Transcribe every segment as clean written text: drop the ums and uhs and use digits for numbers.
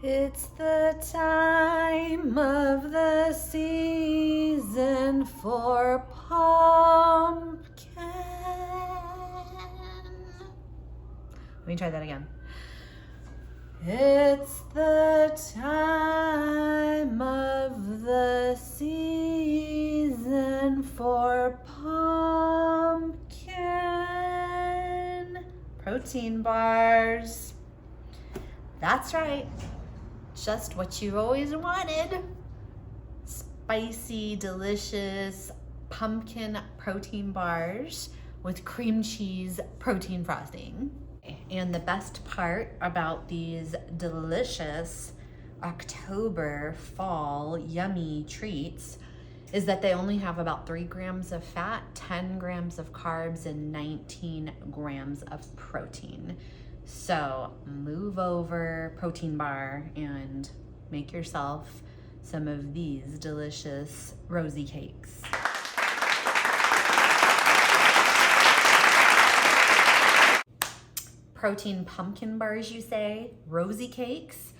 It's the time of the season for pumpkin. Let me try that again. It's the time of the season for pumpkin protein bars. That's right. Just what you always wanted. Spicy, delicious pumpkin protein bars with cream cheese protein frosting. And the best part about these delicious October fall yummy treats is that they only have about 3 grams of fat, 10 grams of carbs, and 19 grams of protein. So move over, protein bar, and make yourself some of these delicious rosy cakes. Protein pumpkin bars, you say? Rosy cakes?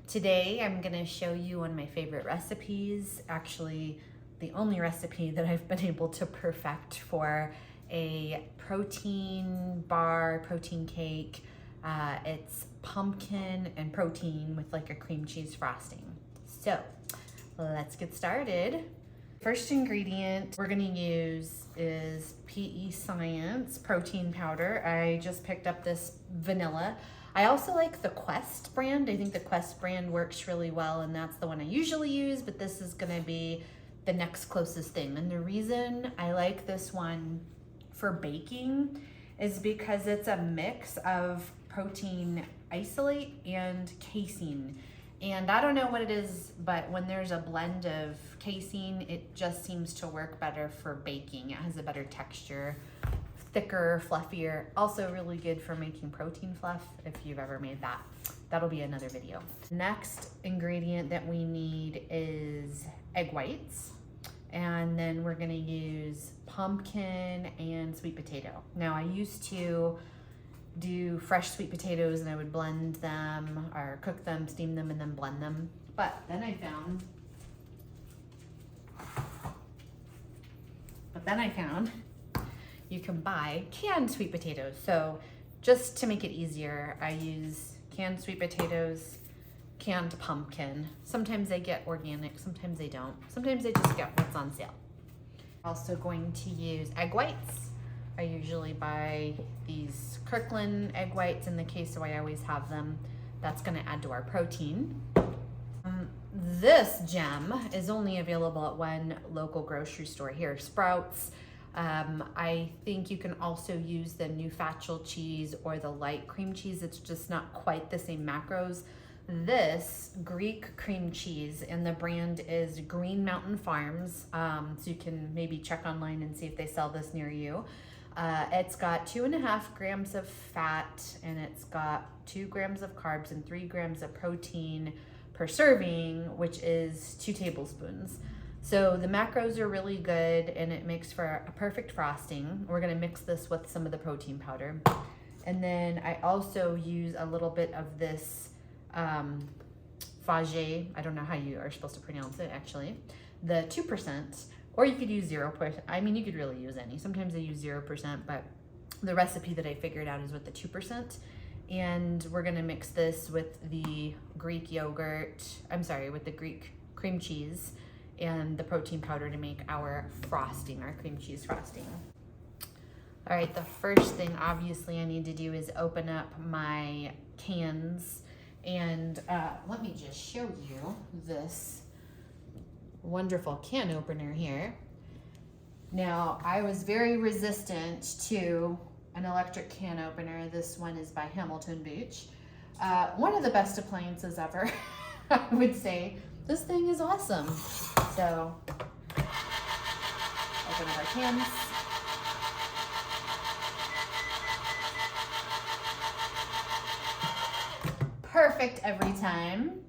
Today I'm gonna show you one of my favorite recipes, actually the only recipe that I've been able to perfect for a protein bar, protein cake. It's pumpkin and protein with like a cream cheese frosting. So let's get started. First ingredient we're gonna use is PE Science protein powder. I just picked up this vanilla. I also like the Quest brand. I think the Quest brand works really well, and that's the one I usually use, but this is gonna be the next closest thing. And the reason I like this one for baking is because it's a mix of protein isolate and casein. And I don't know what it is, but when there's a blend of casein, it just seems to work better for baking. It has a better texture, thicker, fluffier. Also really good for making protein fluff if you've ever made that. That'll be another video. Next ingredient that we need is egg whites. And then we're gonna use pumpkin and sweet potato. Now I used to do fresh sweet potatoes and I would blend them or cook them, steam them, and then blend them. But then I found you can buy canned sweet potatoes. So just to make it easier, I use canned sweet potatoes, canned pumpkin. Sometimes they get organic, sometimes they don't. Sometimes they just get what's on sale. Also going to use egg whites. I usually buy these Kirkland egg whites in the case, so I always have them. That's gonna add to our protein. This gem is only available at one local grocery store here, Sprouts. I think you can also use the new Fatchel cheese or the light cream cheese. It's just not quite the same macros. This Greek cream cheese, and the brand is Green Mountain Farms. So you can maybe check online and see if they sell this near you. It's got 2.5 grams of fat, and it's got 2 grams of carbs and 3 grams of protein per serving, which is 2 tablespoons. So the macros are really good, and it makes for a perfect frosting. We're gonna mix this with some of the protein powder. And then I also use a little bit of this Fage, I don't know how you are supposed to pronounce it actually, the 2%, or you could use 0%. I mean, you could really use any. Sometimes I use 0%, but the recipe that I figured out is with the 2%. And we're gonna mix this with the Greek yogurt, with the Greek cream cheese and the protein powder to make our frosting, our cream cheese frosting. All right, the first thing obviously I need to do is open up my cans. And let me just show you this wonderful can opener here. Now, I was very resistant to an electric can opener. This one is by Hamilton Beach. One of the best appliances ever, I would say. This thing is awesome. So, open up our cans. Perfect every time.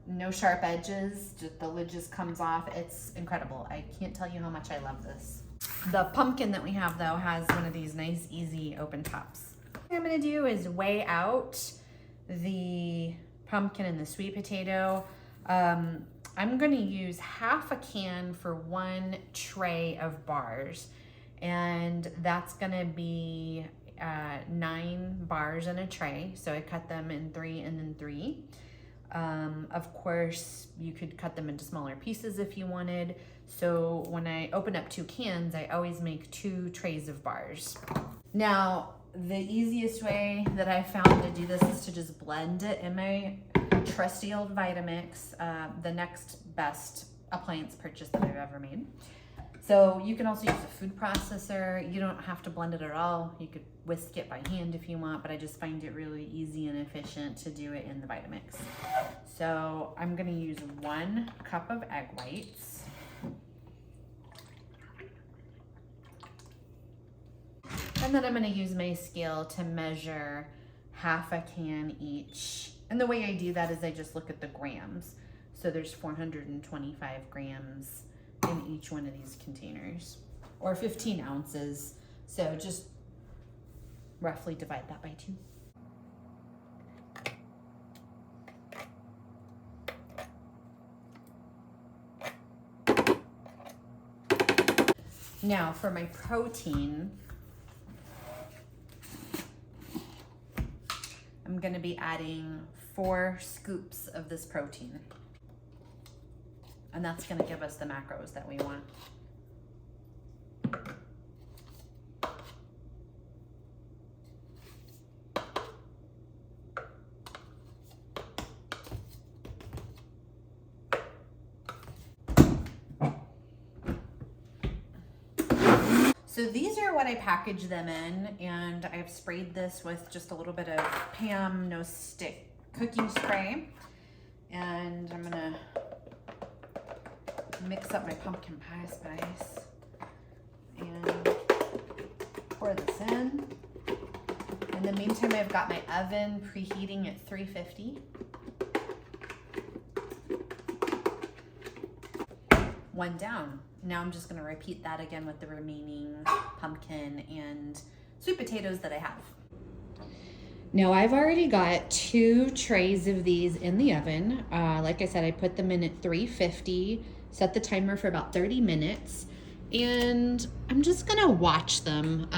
No sharp edges, just the lid just comes off. It's incredible. I can't tell you how much I love this. The pumpkin that we have though has one of these nice easy open tops. What I'm gonna do is weigh out the pumpkin and the sweet potato, I'm going to use half a can for 1 tray of bars, and that's going to be 9 bars in a tray. So I cut them in 3 and then 3. Of course, you could cut them into smaller pieces if you wanted. So when I open up 2 cans, I always make 2 trays of bars. Now, the easiest way that I found to do this is to just blend it in my trusty old Vitamix, the next best appliance purchase that I've ever made. So you can also use a food processor. You don't have to blend it at all. You could whisk it by hand if you want, but I just find it really easy and efficient to do it in the Vitamix. So I'm gonna use 1 cup of egg whites. And then I'm gonna use my scale to measure half a can each. And the way I do that is I just look at the grams. So there's 425 grams in each one of these containers, or 15 ounces. So just roughly divide that by 2. Now for my protein, I'm gonna be adding 4 scoops of this protein. And that's gonna give us the macros that we want. So these are what I package them in, and I've sprayed this with just a little bit of Pam No Stick cooking spray. And I'm gonna mix up my pumpkin pie spice and pour this in. In the meantime, I've got my oven preheating at 350. 1 down. Now I'm just gonna repeat that again with the remaining pumpkin and sweet potatoes that I have. Now I've already got 2 trays of these in the oven. Like I said, I put them in at 350, set the timer for about 30 minutes, and I'm just gonna watch them.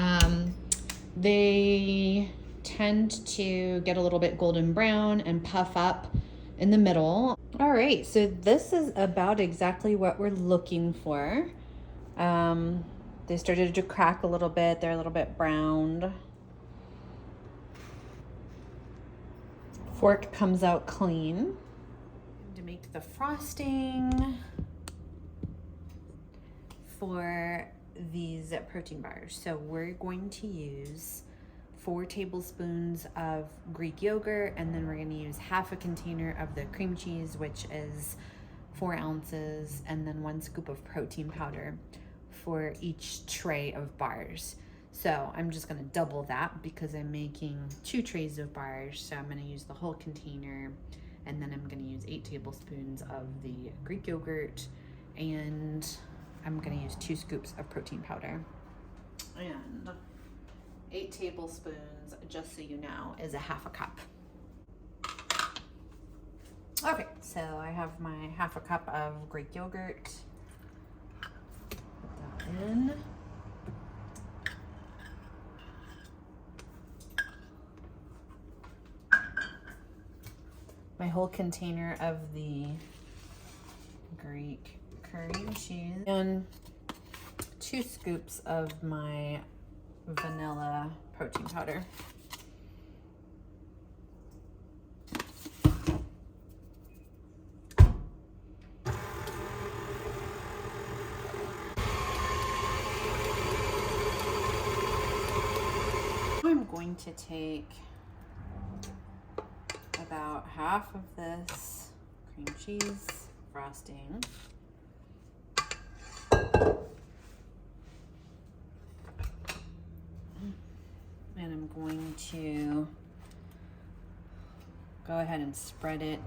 They tend to get a little bit golden brown and puff up in the middle. All right, so this is about exactly what we're looking for. They started to crack a little bit. They're a little bit browned. Fork comes out clean. To make the frosting for these protein bars. So we're going to use 4 tablespoons of Greek yogurt, and then we're going to use half a container of the cream cheese, which is 4 ounces, and then 1 scoop of protein powder for each tray of bars. So I'm just going to double that because I'm making 2 trays of bars. So I'm going to use the whole container, and then I'm going to use 8 tablespoons of the Greek yogurt, and I'm going to use 2 scoops of protein powder. And 8 tablespoons, just so you know, is a half a cup. Okay, so I have my half a cup of Greek yogurt. Put that in. My whole container of the Greek cream cheese, and 2 scoops of my vanilla protein powder. I'm going to take about half of this cream cheese frosting, and I'm going to go ahead and spread it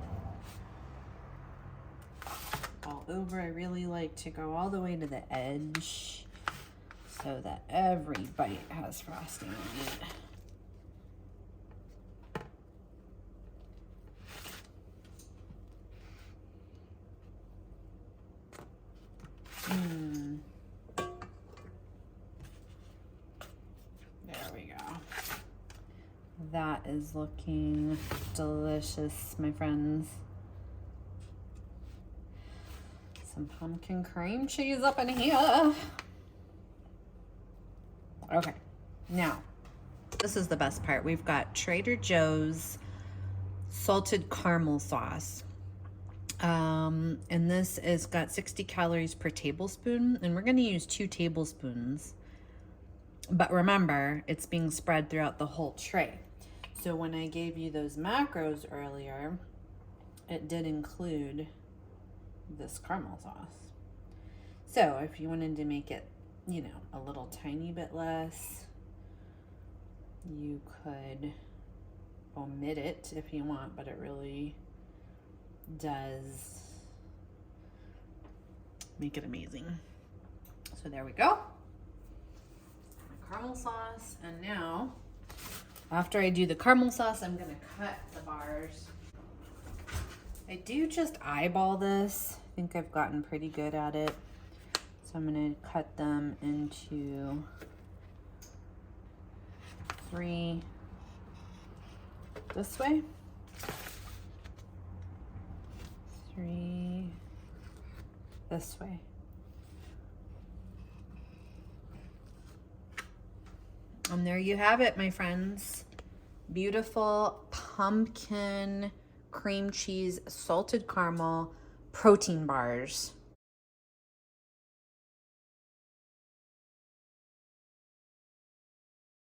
all over. I really like to go all the way to the edge so that every bite has frosting on it. That is looking delicious, my friends. Some pumpkin cream cheese up in here. Okay, now, this is the best part. We've got Trader Joe's salted caramel sauce. And this is got 60 calories per tablespoon, and we're gonna use 2 tablespoons. But remember, it's being spread throughout the whole tray. So when I gave you those macros earlier, it did include this caramel sauce. So if you wanted to make it, you know, a little tiny bit less, you could omit it if you want, but it really does make it amazing. So there we go. My caramel sauce. And now, after I do the caramel sauce, I'm gonna cut the bars. I do just eyeball this. I think I've gotten pretty good at it. So I'm gonna cut them into 3 this way, 3 this way. And there you have it, my friends. Beautiful pumpkin cream cheese salted caramel protein bars.